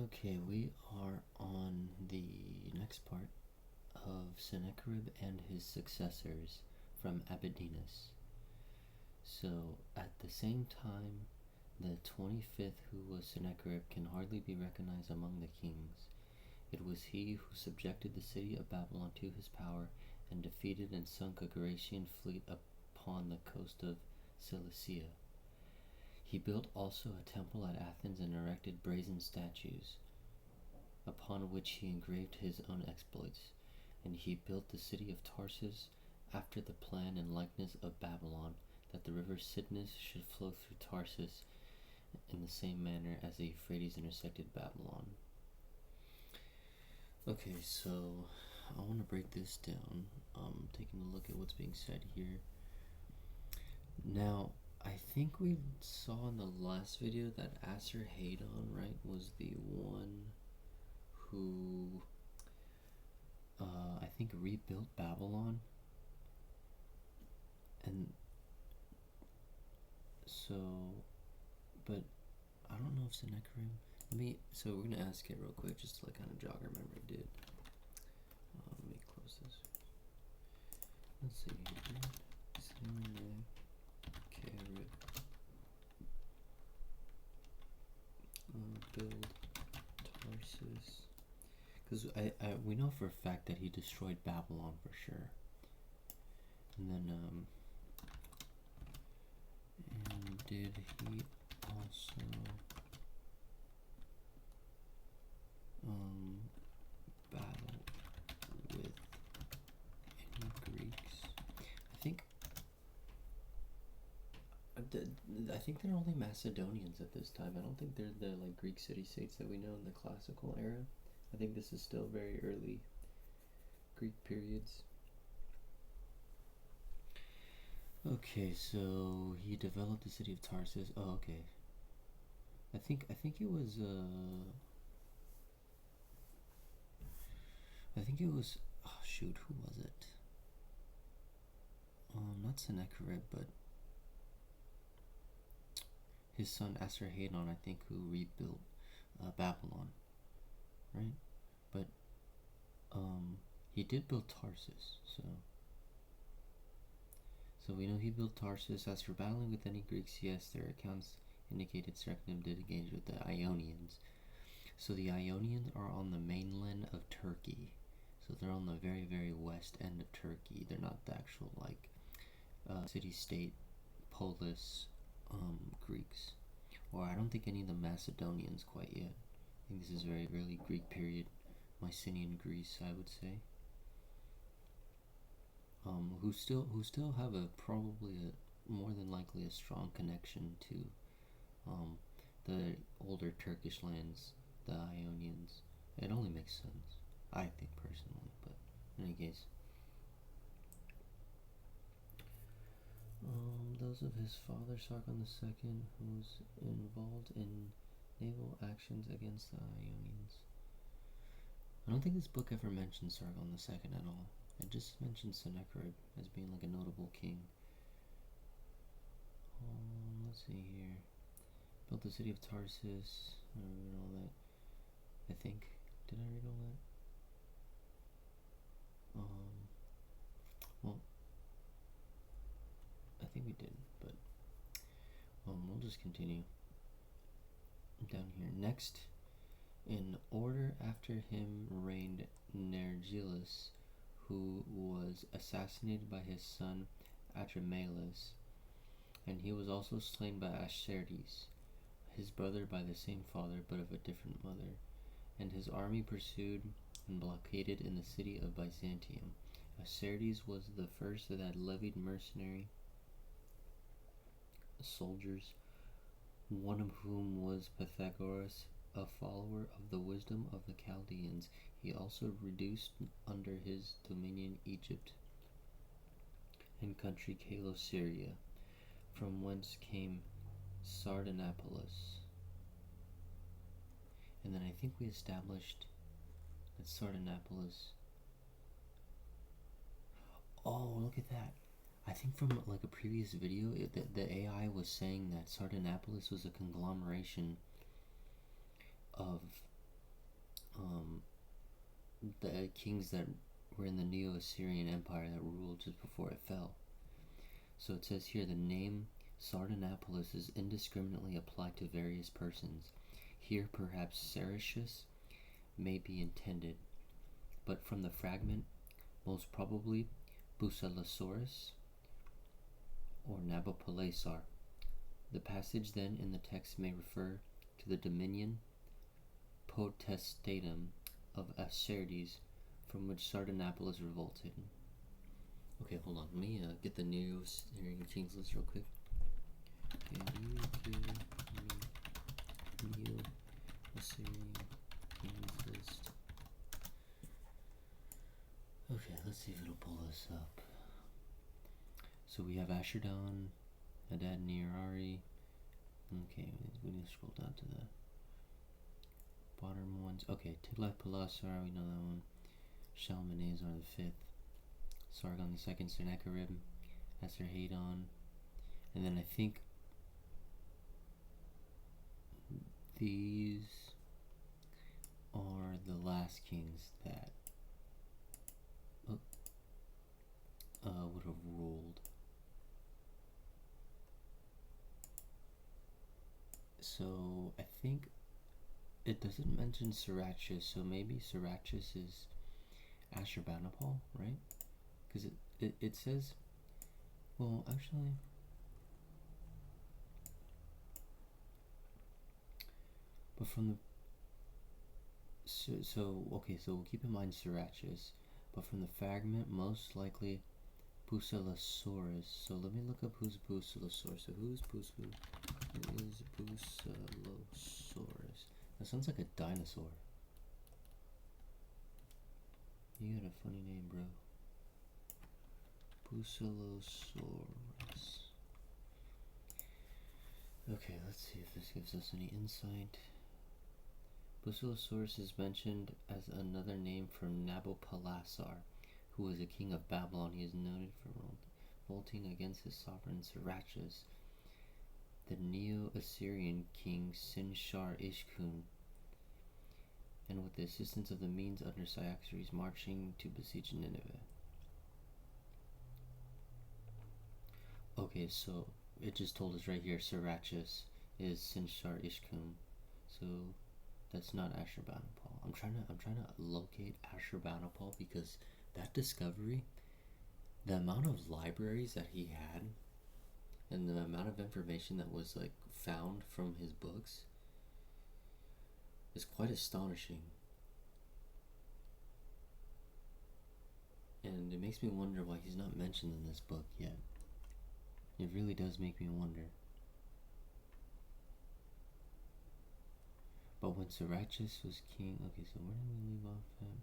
Okay, we are on the next part of Sennacherib and his successors from Aberdeenus. So, at the same time, the 25th, who was Sennacherib, can hardly be recognized among the kings. It was he who subjected the city of Babylon to his power and defeated and sunk a Grecian fleet upon the coast of Cilicia. He built also a temple at Athens and erected brazen statues, upon which he engraved his own exploits. And he built the city of Tarsus after the plan and likeness of Babylon, that the river Cydnus should flow through Tarsus in the same manner as the Euphrates intersected Babylon. Okay, so I want to break this down, taking a look at what's being said here. Now, I think we saw in the last video that Asur-Haddon, right, was the one who, I think, rebuilt Babylon. And so, but I don't know if Sennacherib, so we're going to ask it real quick, just to like kind of jog our memory, dude. Let me close this. Let's see here. Sennacherib. Build Tarsus. Because we know for a fact that he destroyed Babylon for sure. And then, and did he also, battle with any Greeks? I think they're only Macedonians at this time. I don't think they're the like Greek city-states that we know in the classical era. I think this is still very early Greek periods. Okay, so he developed the city of Tarsus. Oh, okay. I think it was oh shoot, who was it? Not Sennacherib, but his son Asur-Haddon, I think, who rebuilt Babylon, right? But he did build Tarsus, so we know he built Tarsus. As for battling with any Greeks, yes, their accounts indicated Sennacherib did engage with the Ionians. So the Ionians are on the mainland of Turkey. So they're on the very, very west end of Turkey. They're not the actual like city-state polis Greeks. Or I don't think any of the Macedonians quite yet. I think this is very early Greek period, Mycenaean Greece, I would say. Who still have more than likely a strong connection to the older Turkish lands, the Ionians. It only makes sense, I think personally, but in any case. Those of his father, Sargon II, who was involved in naval actions against the Ionians. I don't think this book ever mentions Sargon II at all. It just mentions Sennacherib as being like a notable king. Let's see here. Built the city of Tarsus. I don't read all that. I think. Did I read all that? Well, I think we did, but we'll just continue down here. Next, in order after him reigned Nergalus, who was assassinated by his son Adramelus, and he was also slain by Asherdes, his brother by the same father but of a different mother, and his army pursued and blockaded in the city of Byzantium. Asherdes was the first that had levied mercenary soldiers, one of whom was Pythagoras, a follower of the wisdom of the Chaldaeans. He also reduced under his dominion Egypt and country Coele-Syria, from whence came Sardanapalus. And then I think we established that Sardanapalus. Oh, look at that. I think from like a previous video, the AI was saying that Sardanapalus was a conglomeration of the kings that were in the Neo-Assyrian Empire that ruled just before it fell. So it says here, the name Sardanapalus is indiscriminately applied to various persons. Here perhaps Sarachus may be intended, but from the fragment, most probably Bucelosaurus or Nabopolassar. The passage then in the text may refer to the dominion potestatum of Acertes, from which Sardanapalus revolted. Okay, hold on. Let me get the Neo-Assyrian kings list real quick. Can you give me Neo-Assyrian kings list? Okay, let's see if it'll pull this up. So we have Ashurdon, Hadad Nirari. Okay, we need to scroll down to the bottom ones. Okay, Tiglath-Pileser, we know that one. Shalmaneser the 5th. Sargon the 2nd, Sennacherib, Esarhaddon, and then I think these are the last kings that would have ruled. So I think it doesn't mention Sarachus, so maybe Sarachus is Ashurbanipal, right? Because it says, well, actually, but from the, okay, so we'll keep in mind Sarachus, but from the fragment, most likely Bucelosaurus. So let me look up who's Bucelosaurus. So who is Bucelosaurus? That sounds like a dinosaur. You got a funny name, bro. Bucelosaurus. Okay, let's see if this gives us any insight. Bucelosaurus is mentioned as another name for Nabopolassar, who was a king of Babylon. He is noted for revolting against his sovereign Sarachus, the Neo-Assyrian king Sin-shar-ishkun, and with the assistance of the Medes under Cyaxares marching to besiege Nineveh. Okay, so it just told us right here Sarachus is Sin-shar-ishkun, so that's not Ashurbanipal. I'm trying to locate Ashurbanipal because that discovery, the amount of libraries that he had, and the amount of information that was like found from his books is quite astonishing. And it makes me wonder why he's not mentioned in this book yet. It really does make me wonder. But when Sarachus was king, okay, so where did we leave off at?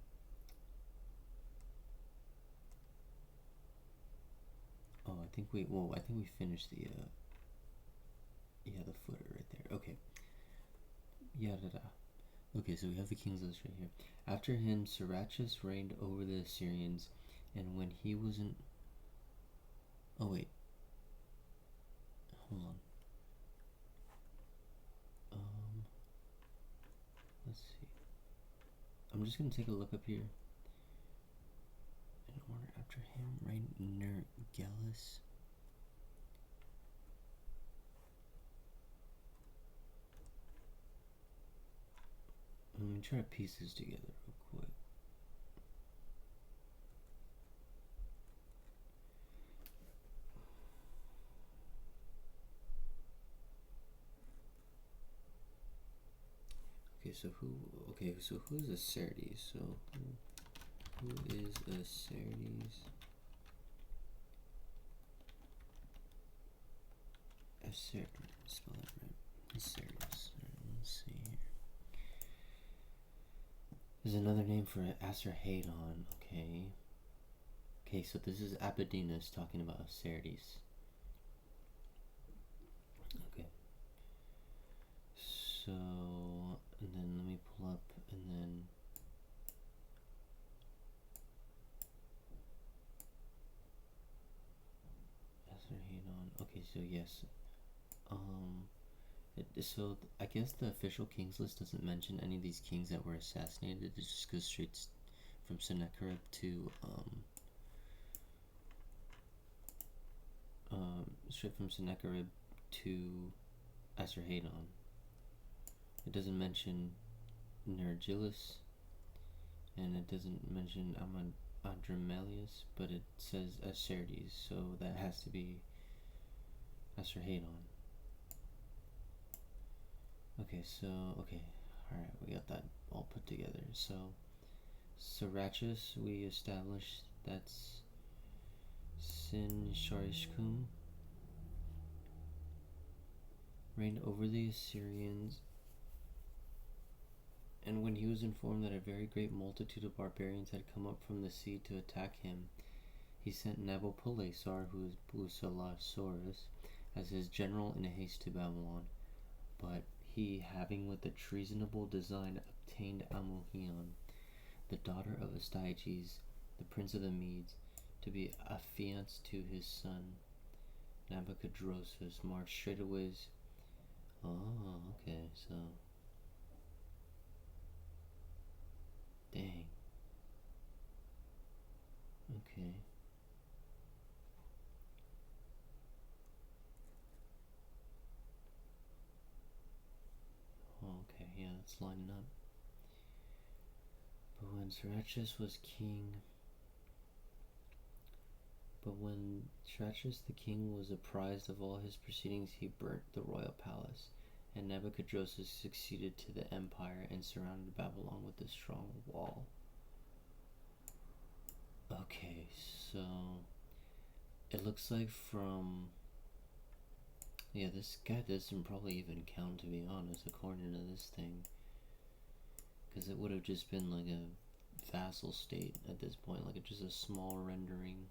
Oh, I think we finished the the footer right there. Okay. Okay, so we have the king's list right here. After him, Sarachus reigned over the Assyrians, and when he wasn't... Oh, wait. Hold on. Let's see. I'm just going to take a look up here. In order after him, reigned Nergalus. Let me try to piece this together real quick. So who is Acertes? So who is Acertes? Acertes, spell that right. Acertes. Let's see here. There's another name for Esarhaddon. Okay, so this is Abydos talking about Acertes. Okay. So, and then let me pull up, and then Esarhaddon. Okay, so yes. So I guess the official kings list doesn't mention any of these kings that were assassinated. It just goes from Sennacherib to Esarhaddon. It doesn't mention Nergillus, and it doesn't mention Adramelius, but it says Acertes, so that has to be Esarhaddon. Alright, we got that all put together. So, Sarachus, we established that's Sin Sharishkum, reigned over the Assyrians, and when he was informed that a very great multitude of barbarians had come up from the sea to attack him, he sent Nabopolassar, who is Bucephalus, as his general in haste to Babylon. But he, having with a treasonable design obtained Amuhion, the daughter of Astyages, the prince of the Medes, to be affianced to his son Nabocadrosus, marched straightway. Oh, okay, so dang. Okay. Oh, okay, yeah, that's lining up. But when Sarachus the king was apprised of all his proceedings, he burnt the royal palace, and Nabocadrosus succeeded to the empire and surrounded Babylon with a strong wall. Okay, so it looks like this guy doesn't probably even count, to be honest, according to this thing, because it would have just been like a vassal state at this point, like just a small rendering.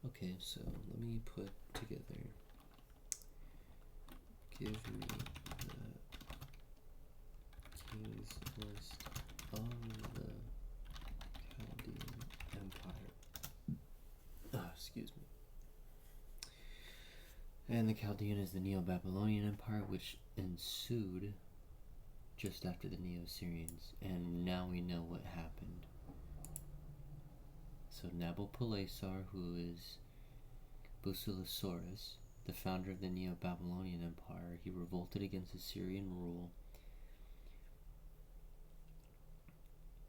Okay, so let me put together, give me the king's list of the Chaldaean Empire. Excuse me. And the Chaldaean is the Neo-Babylonian Empire, which ensued just after the Neo-Assyrians, and now we know what happened. So Nabopolassar, who is Bucephalus, the founder of the Neo-Babylonian Empire, he revolted against Assyrian rule,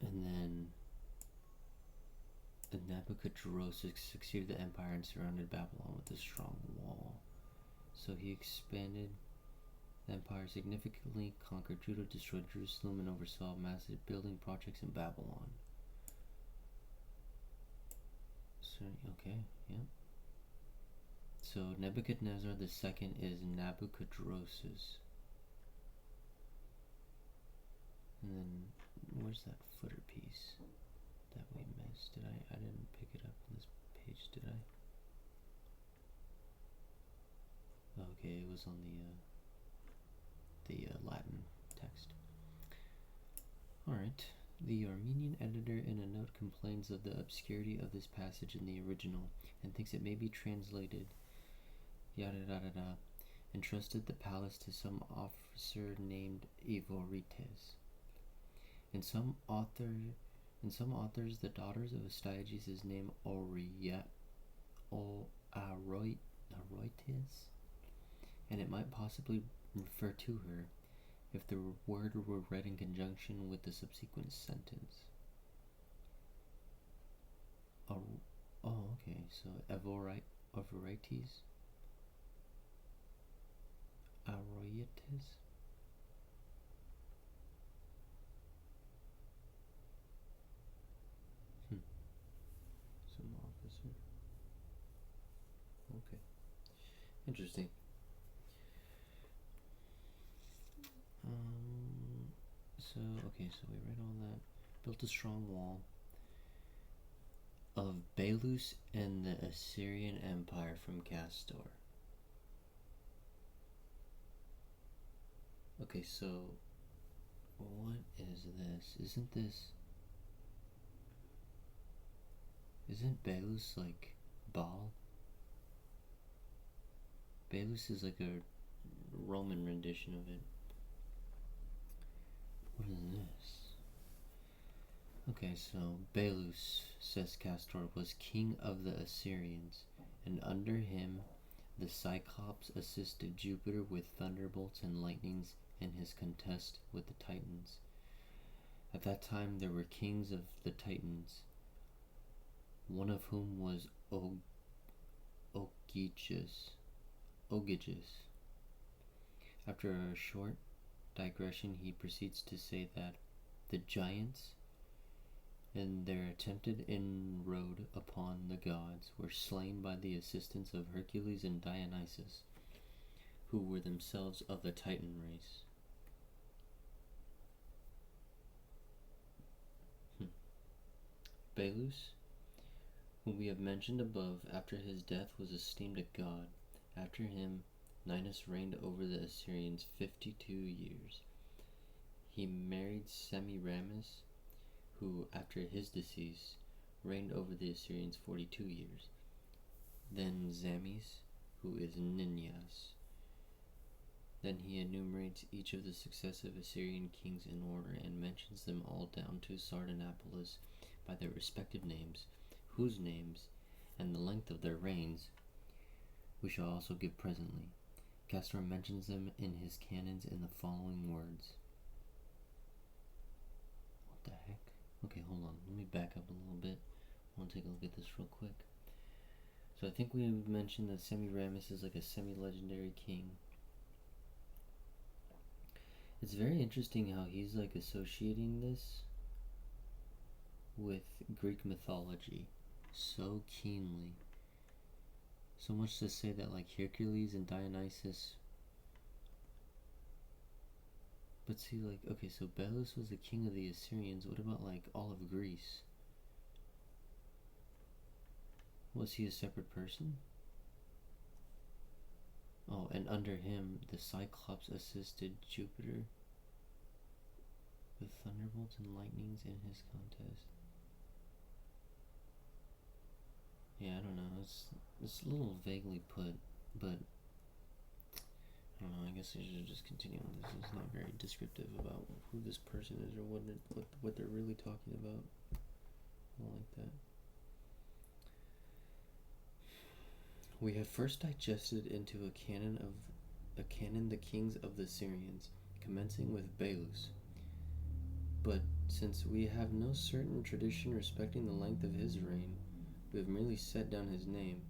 and then Nabocadrosus succeeded the empire and surrounded Babylon with a strong wall. So he expanded the empire significantly, conquered Judah, destroyed Jerusalem, and oversaw massive building projects in Babylon. So, okay, yeah. So Nebuchadnezzar II is Nabocadrosus. And then, where's that footer piece that we missed? I didn't pick it up on this page, did I? Okay, it was on the Latin text. Alright. The Armenian editor in a note complains of the obscurity of this passage in the original and thinks it may be translated entrusted the palace to some officer named Evorites. In some authors, the daughters of Astyages is named Aroites, and it might possibly refer to her if the word were read in conjunction with the subsequent sentence. Okay, so Evorites? Aroites? Some officer. Okay. Interesting. So we read all that. Built a strong wall of Belus and the Assyrian Empire from Castor. Okay, so what is this? Isn't Belus like Baal? Belus is like a Roman rendition of it. What is this? Okay, so Belus, says Castor, was king of the Assyrians, and under him the Cyclops assisted Jupiter with thunderbolts and lightnings in his contest with the Titans. At that time there were kings of the Titans, one of whom was Ogyges. After a short digression, he proceeds to say that the giants, in their attempted inroad upon the gods, were slain by the assistance of Hercules and Dionysus, who were themselves of the Titan race. Belus, whom we have mentioned above, after his death was esteemed a god. After him, Ninus reigned over the Assyrians 52 years. He married Semiramis, who, after his decease, reigned over the Assyrians 42 years. Then Zamis, who is Ninyas. Then he enumerates each of the successive Assyrian kings in order and mentions them all down to Sardanapalus by their respective names, whose names and the length of their reigns we shall also give presently. Castor mentions them in his canons in the following words. What the heck? Okay, hold on. Let me back up a little bit. I want to take a look at this real quick. So I think we mentioned that Semiramis is like a semi-legendary king. It's very interesting how he's like associating this with Greek mythology so keenly. So much to say that like Hercules and Dionysus. But see, like, okay, so Belus was the king of the Assyrians. What about like all of Greece? Was he a separate person? Oh, and under him, the Cyclops assisted Jupiter with thunderbolts and lightnings in his contest. Yeah, I don't know. It's a little vaguely put, but I don't know. I guess I should just continue on this. It's not very descriptive about who this person is or what they're really talking about. I don't like that. We have first digested into a canon the kings of the Syrians, commencing with Belus. But since we have no certain tradition respecting the length of his reign, we have merely set down his name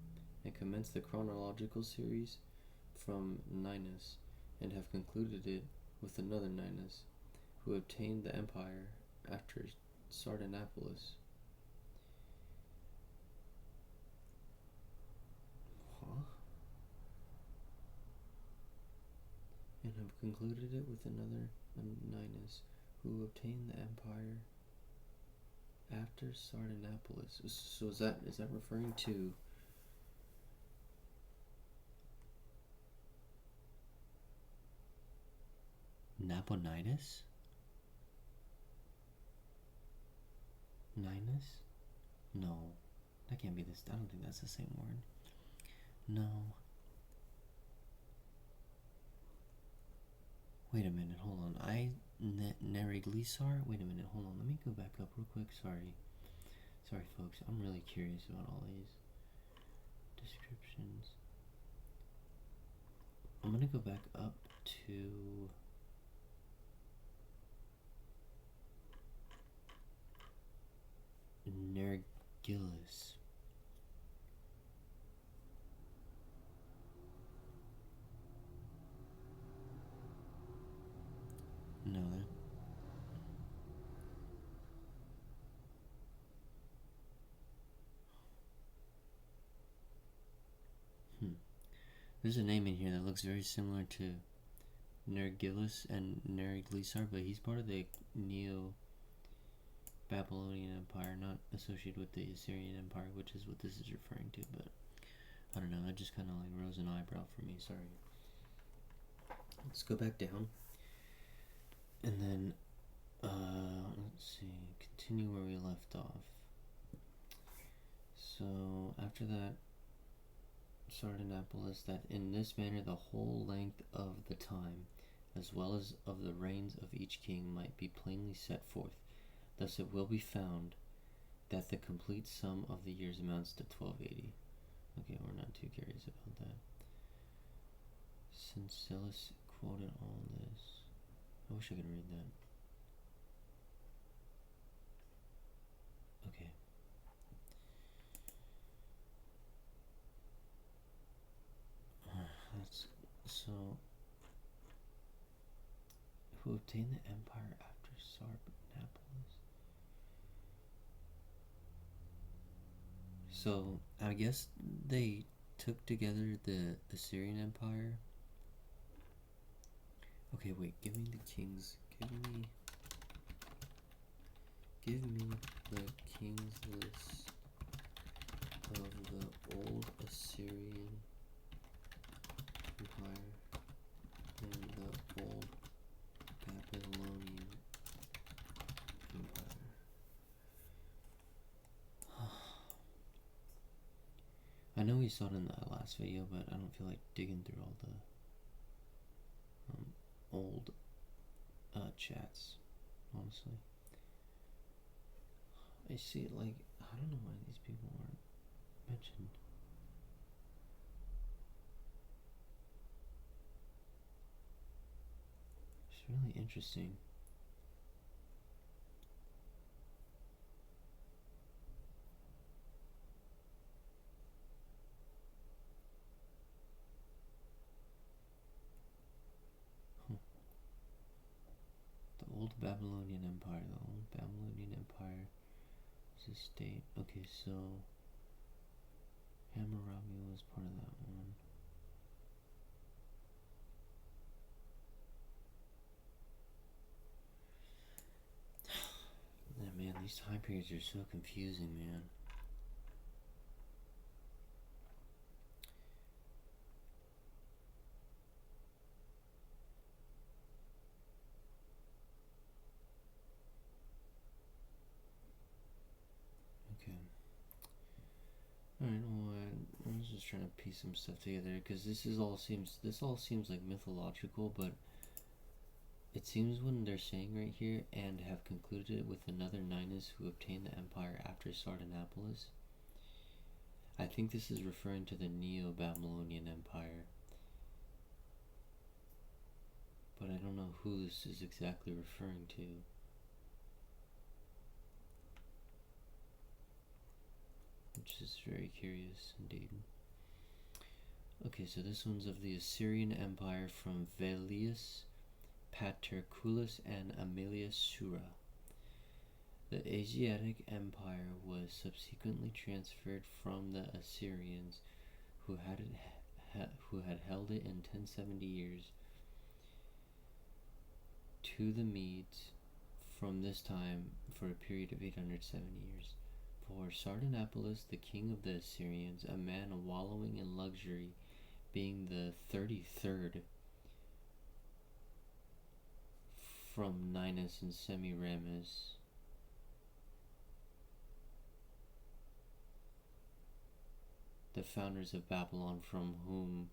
and commenced the chronological series from Ninus, and have concluded it with another Ninus, who obtained the empire after Sardanapalus. And have concluded it with another Ninus, who obtained the empire after Sardanapalus. So is that referring to Nabonidus? Ninus? No, that can't be this. I don't think that's the same word. No. Wait a minute, hold on. Neriglisar? Wait a minute, hold on. Let me go back up real quick. Sorry, folks. I'm really curious about all these descriptions. I'm gonna go back up to Nergillus. No, there's a name in here that looks very similar to Nergillus and Neriglisar, but he's part of the Neo-Babylonian Empire, not associated with the Assyrian Empire, which is what this is referring to, but I don't know, that just kind of like rose an eyebrow for me, sorry. Let's go back down, and then, let's see, continue where we left off. So, after that, Sardanapalus, that in this manner the whole length of the time, as well as of the reigns of each king, might be plainly set forth, Thus it will be found that the complete sum of the years amounts to 1280. Okay, we're not too curious about that. Syncellus quoted all this. I wish I could read that. Okay. Who obtained the empire after Sardanapalus? So I guess they took together the Assyrian Empire. Okay, wait, give me the kings. Give me the kings list of the old Assyrian Empire and the old Babylonian Empire. I know we saw it in the last video, but I don't feel like digging through all the old chats, honestly. I see it like, I don't know why these people aren't mentioned. It's really interesting. The old Babylonian Empire. The old Babylonian Empire is a state. Okay, so Hammurabi was part of that one. Man, these time periods are so confusing, man. Okay. Alright, well, I was just trying to piece some stuff together, because this all seems like mythological, but it seems when they're saying right here, and have concluded it with another Ninus who obtained the empire after Sardanapalus, I think this is referring to the Neo-Babylonian Empire. But I don't know who this is exactly referring to. Which is very curious indeed. Okay, so this one's of the Assyrian Empire from Velius Paterculus and Aemilia Sura. The Asiatic Empire was subsequently transferred from the Assyrians, who had held it in 1070 years, to the Medes from this time for a period of 870 years. For Sardanapalus, the king of the Assyrians, a man wallowing in luxury, being the 33rd from Ninus and Semiramis, the founders of Babylon, from whom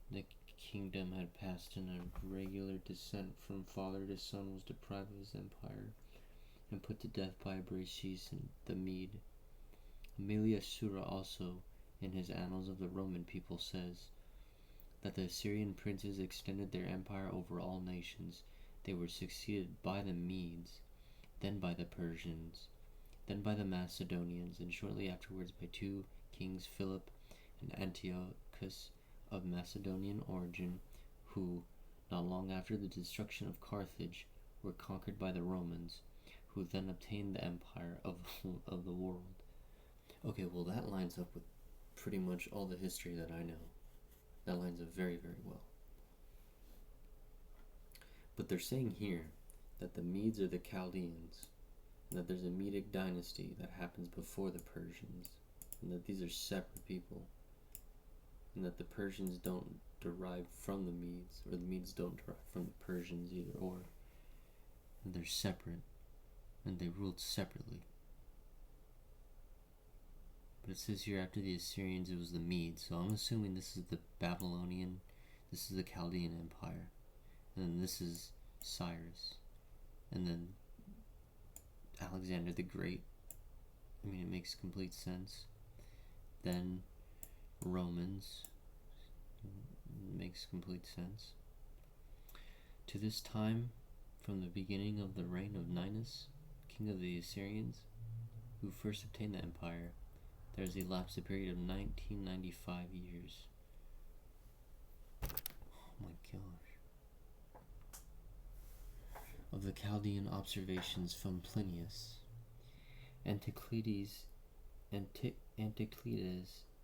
the kingdom had passed in a regular descent from father to son, was deprived of his empire and put to death by Abraxas the Mede. Aemilia Sura also, in his Annals of the Roman People, says that the Assyrian princes extended their empire over all nations. They were succeeded by the Medes, then by the Persians, then by the Macedonians, and shortly afterwards by two kings, Philip and Antiochus of Macedonian origin, who, not long after the destruction of Carthage, were conquered by the Romans, who then obtained the empire of the world. Okay, well that lines up with pretty much all the history that I know. That lines up very, very well. But they're saying here that the Medes are the Chaldaeans, and that there's a Medic dynasty that happens before the Persians, and that these are separate people, and that the Persians don't derive from the Medes, or the Medes don't derive from the Persians either, or, and they're separate, and they ruled separately. But it says here after the Assyrians it was the Medes, so I'm assuming this is the Babylonian, this is the Chaldean Empire, and then this is Cyrus, and then Alexander the Great. I mean, it makes complete sense. Then Romans, makes complete sense. To this time, from the beginning of the reign of Ninus, king of the Assyrians, who first obtained the empire, there has elapsed a period of 1995 years. Oh my gosh. Of the Chaldaean observations from Plinius. Anticlides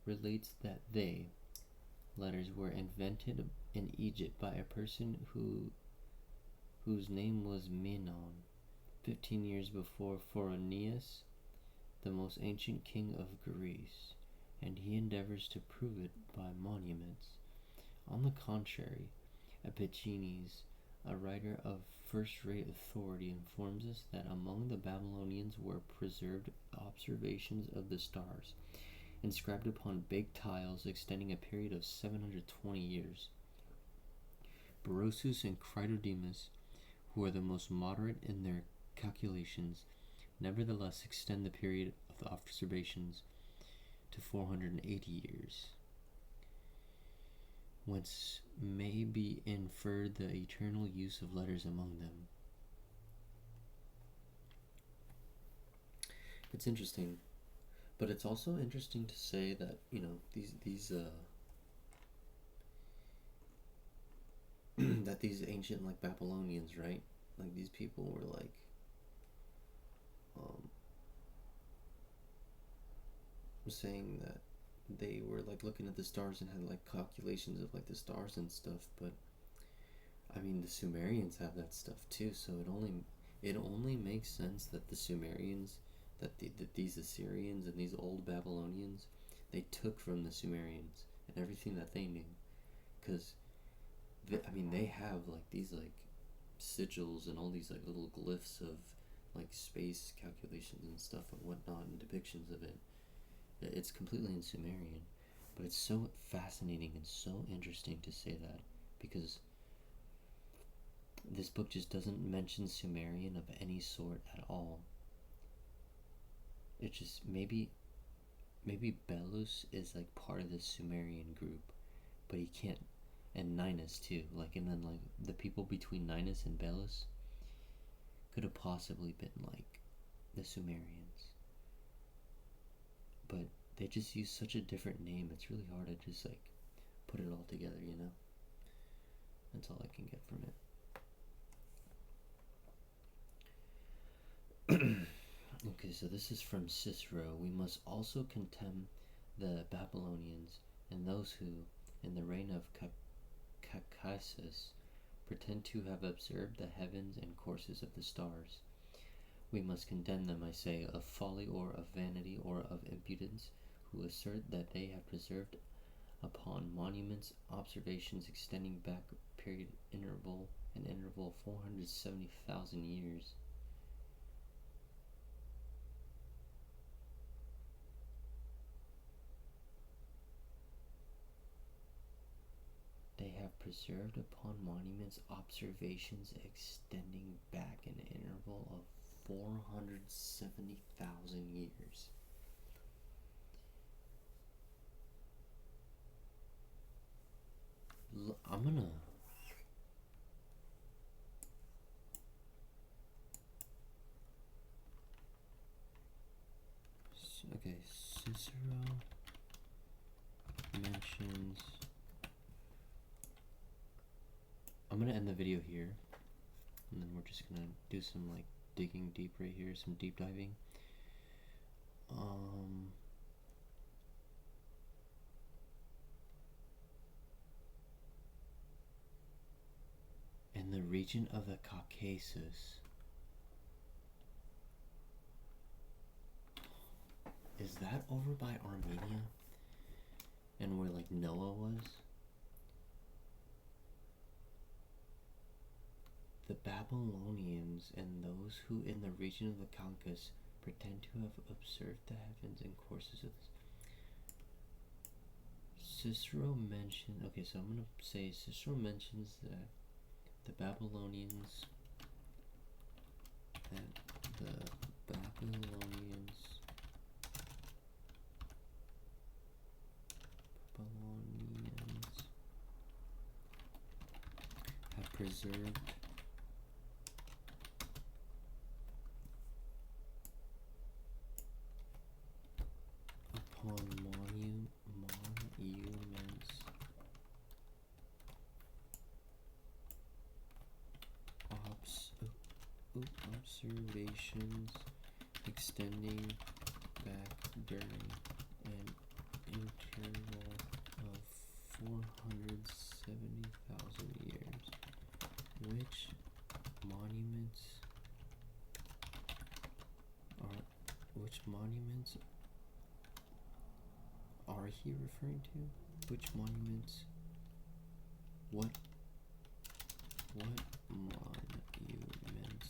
relates that letters were invented in Egypt by a person whose name was Menon, 15 years before Phoenius, the most ancient king of Greece, and he endeavors to prove it by monuments. On the contrary, Epigenes, a writer of first-rate authority, informs us that among the Babylonians were preserved observations of the stars, inscribed upon baked tiles extending a period of 720 years. Berosus and Chritodemus, who are the most moderate in their calculations, nevertheless extend the period of the observations to 480 years, whence may be inferred the eternal use of letters among them. It's interesting, but it's also interesting to say that, you know, these that these ancient, like, Babylonians, right? Like, these people were like saying that they were like looking at the stars and had like calculations of like the stars and stuff, but I mean the Sumerians have that stuff too, so it only makes sense that the Sumerians, that these Assyrians and these old Babylonians, they took from the Sumerians and everything that they knew, because they have like these like sigils and all these like little glyphs of like space calculations and stuff and whatnot and depictions of it. It's completely in Sumerian, but it's so fascinating and so interesting to say that, because this book just doesn't mention Sumerian of any sort at all. It's just maybe Belus is like part of this Sumerian group, but he can't, and Ninus too, like, and then like the people between Ninus and Belus could have possibly been like the Sumerians. But they just use such a different name, it's really hard to just like put it all together, you know? That's all I can get from it. Okay, so this is from Cicero. We must also contemn the Babylonians and those who, in the reign of Caccasus, pretend to have observed the heavens and courses of the stars. We must condemn them, I say, of folly or of vanity or of impudence, who assert that they have preserved upon monuments observations extending back an interval of 470,000 years. They have preserved upon monuments observations extending back an interval of 470,000 years. I'm gonna okay, Cicero mentions, I'm gonna end the video here, and then we're just gonna do some like digging deep right here, some deep diving. In the region of the Caucasus, is that over by Armenia? And where like Noah was? The Babylonians and those who in the region of the Caucasus pretend to have observed the heavens and courses of this. Cicero mentioned, okay, so I'm going to say Cicero mentions that the Babylonians, that the preserved upon monuments observations extending back during an interval of 470,000 years. Which monuments are he referring to? Which monuments? What monuments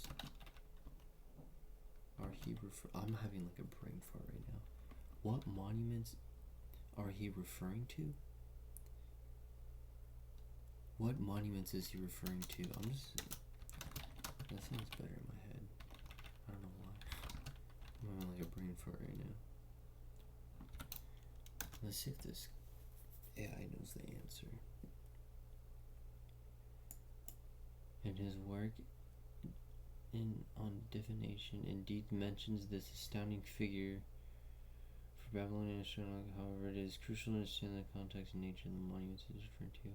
are he I'm having like a brain fart right now. What monuments are he referring to? What monuments is he referring to? That sounds better in my head. I don't know why. I'm having like a brain fart right now. Let's see if this AI knows the answer. In his work on divination, indeed mentions this astounding figure for Babylonian astronomy. However, it is crucial to understand the context and nature of the monuments he is referring to.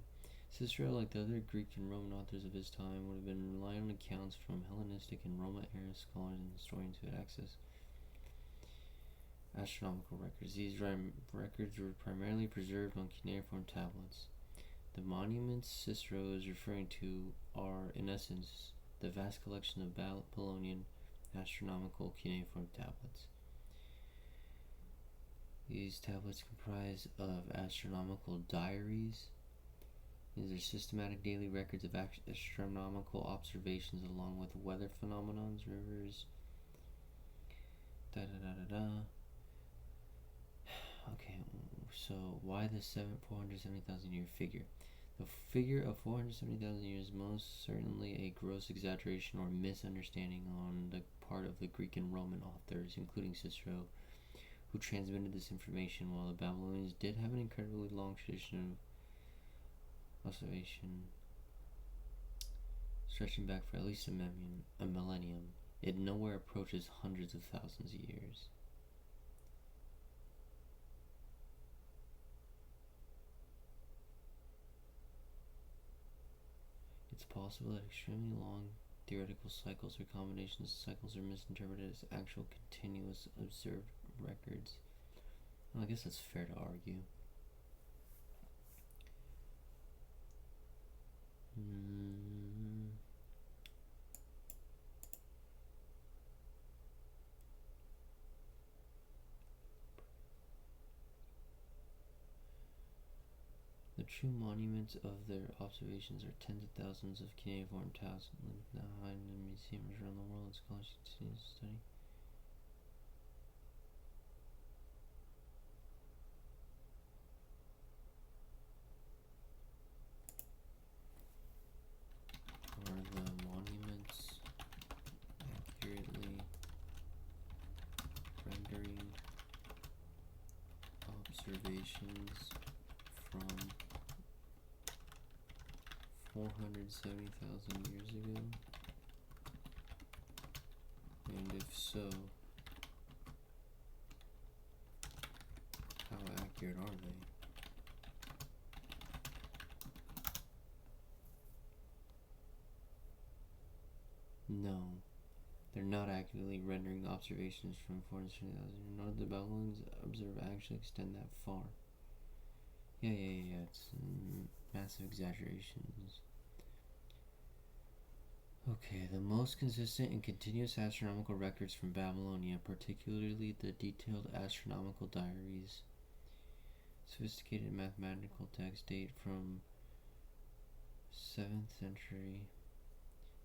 Cicero, like the other Greek and Roman authors of his time, would have been relying on accounts from Hellenistic and Roman era scholars and historians who had access astronomical records. These records were primarily preserved on cuneiform tablets. The monuments Cicero is referring to are, in essence, the vast collection of Babylonian astronomical cuneiform tablets. These tablets comprise of astronomical diaries. These are systematic daily records of astronomical observations along with weather phenomena, rivers, Okay, so why the 470,000 year figure? The figure of 470,000 years is most certainly a gross exaggeration or misunderstanding on the part of the Greek and Roman authors, including Cicero, who transmitted this information, while the Babylonians did have an incredibly long tradition of observation stretching back for at least a millennium. It nowhere approaches hundreds of thousands of years. It's possible that extremely long theoretical cycles or combinations of cycles are misinterpreted as actual continuous observed records. Well, I guess that's fair to argue. The true monuments of their observations are tens of thousands of cuneiform tablets now hiding in museums around the world, and scholars continue to study. Are the monuments accurately rendering observations from 470,000 years ago? And if so, how accurate are they? No, they're not accurately rendering observations from 470,000 years. Nor did the Babylonians observe actually extend that far. Yeah, it's massive exaggerations. Okay, the most consistent and continuous astronomical records from Babylonia, particularly the detailed astronomical diaries, sophisticated mathematical texts, date from 7th century.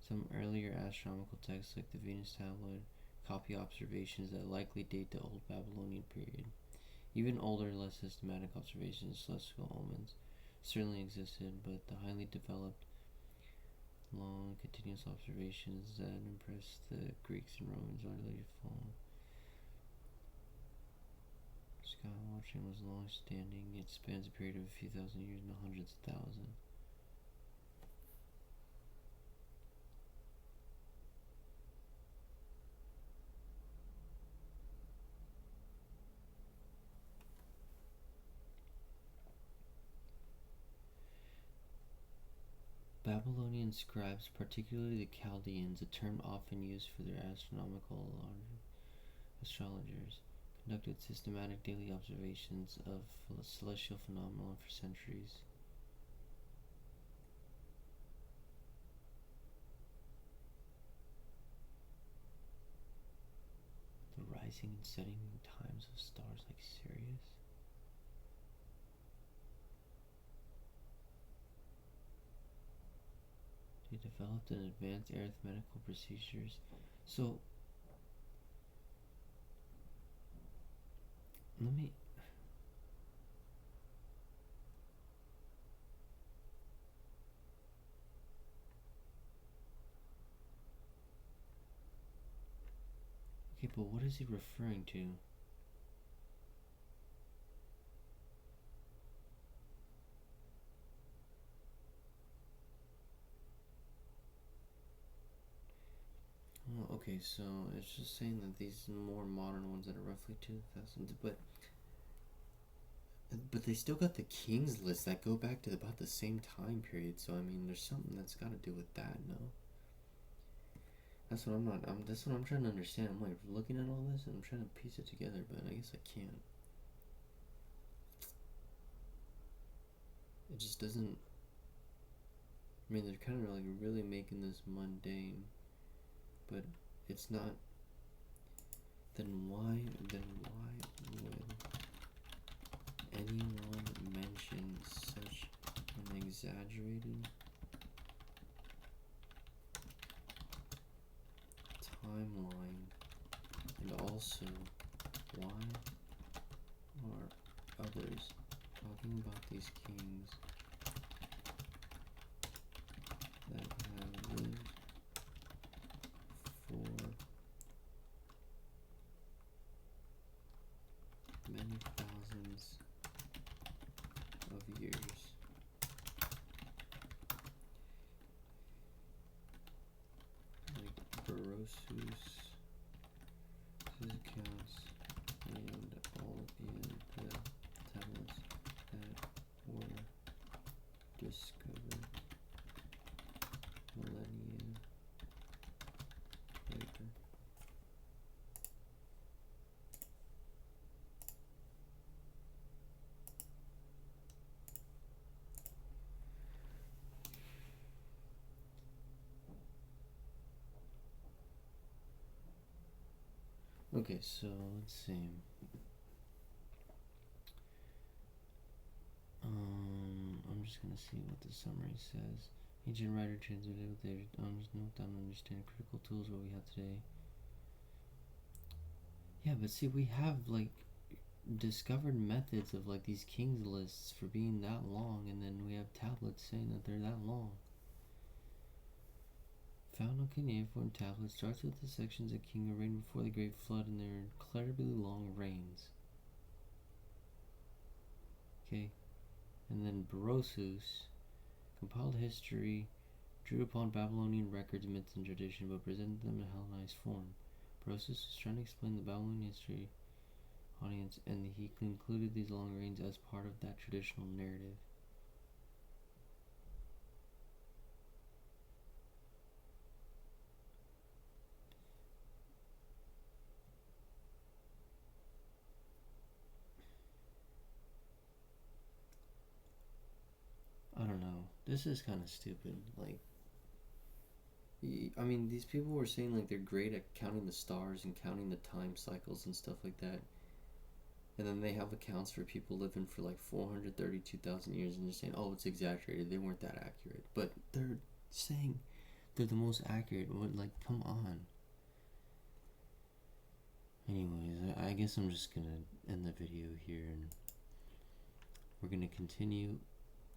Some earlier astronomical texts, like the Venus tablet, copy observations that likely date the Old Babylonian period. Even older, less systematic observations of celestial omens certainly existed, but the highly developed, long, continuous observations that impressed the Greeks and Romans largely fall. Sky watching was long-standing. It spans a period of a few thousand years, not hundreds of thousands. Babylonian scribes, particularly the Chaldaeans, a term often used for their astronomical astrologers, conducted systematic daily observations of celestial phenomena for centuries. The rising and setting times of stars, like Sirius. They developed an advanced arithmetical procedures. So let me okay, but what is he referring to? Oh, okay, so it's just saying that these more modern ones that are roughly 2000s, but they still got the kings list that go back to about the same time period. So I mean, there's something that's got to do with that, no? That's what that's what I'm trying to understand. I'm like looking at all this and I'm trying to piece it together, but I guess I can't. It just doesn't. I mean, they're kind of like really making this mundane, but it's not. Then why would anyone mention such an exaggerated timeline? And also, why are others talking about these kings that have lived for many thousands of years? Like Berosus' accounts and all in the tablets that were discovered millennia later. Okay, so let's see. I'm just gonna see what the summary says. Ancient writer transmitted with their note down to understand critical tools what we have today. Yeah, but see, we have like discovered methods of like these kings lists for being that long, and then we have tablets saying that they're that long. Found on cuneiform tablets starts with the sections of king who reigned before the great flood and their incredibly long reigns. Okay, and then Berosus compiled history, drew upon Babylonian records, myths, and tradition, but presented them in Hellenized form. Berosus was trying to explain the Babylonian history audience, and he concluded these long reigns as part of that traditional narrative. I don't know. This is kind of stupid. Like, I mean, these people were saying like they're great at counting the stars and counting the time cycles and stuff like that. And then they have accounts for people living for like 432,000 years and they're saying, oh, it's exaggerated. They weren't that accurate. But they're saying they're the most accurate. Like, come on. Anyways, I guess I'm just going to end the video here. And we're going to continue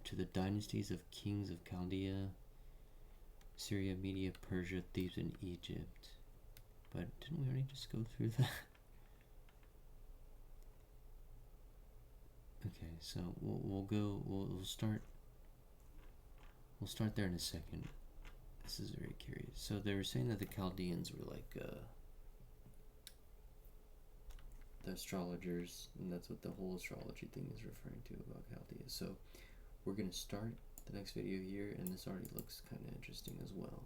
to the dynasties of kings of Chaldea, Syria, Media, Persia, Thebes, and Egypt. But didn't we already just go through that? Okay, so we'll start there in a second. This is very curious. So they were saying that the Chaldeans were like the astrologers, and that's what the whole astrology thing is referring to about Chaldea. So we're gonna start the next video here, and this already looks kind of interesting as well.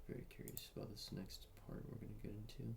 Very curious about this next part we're going to get into.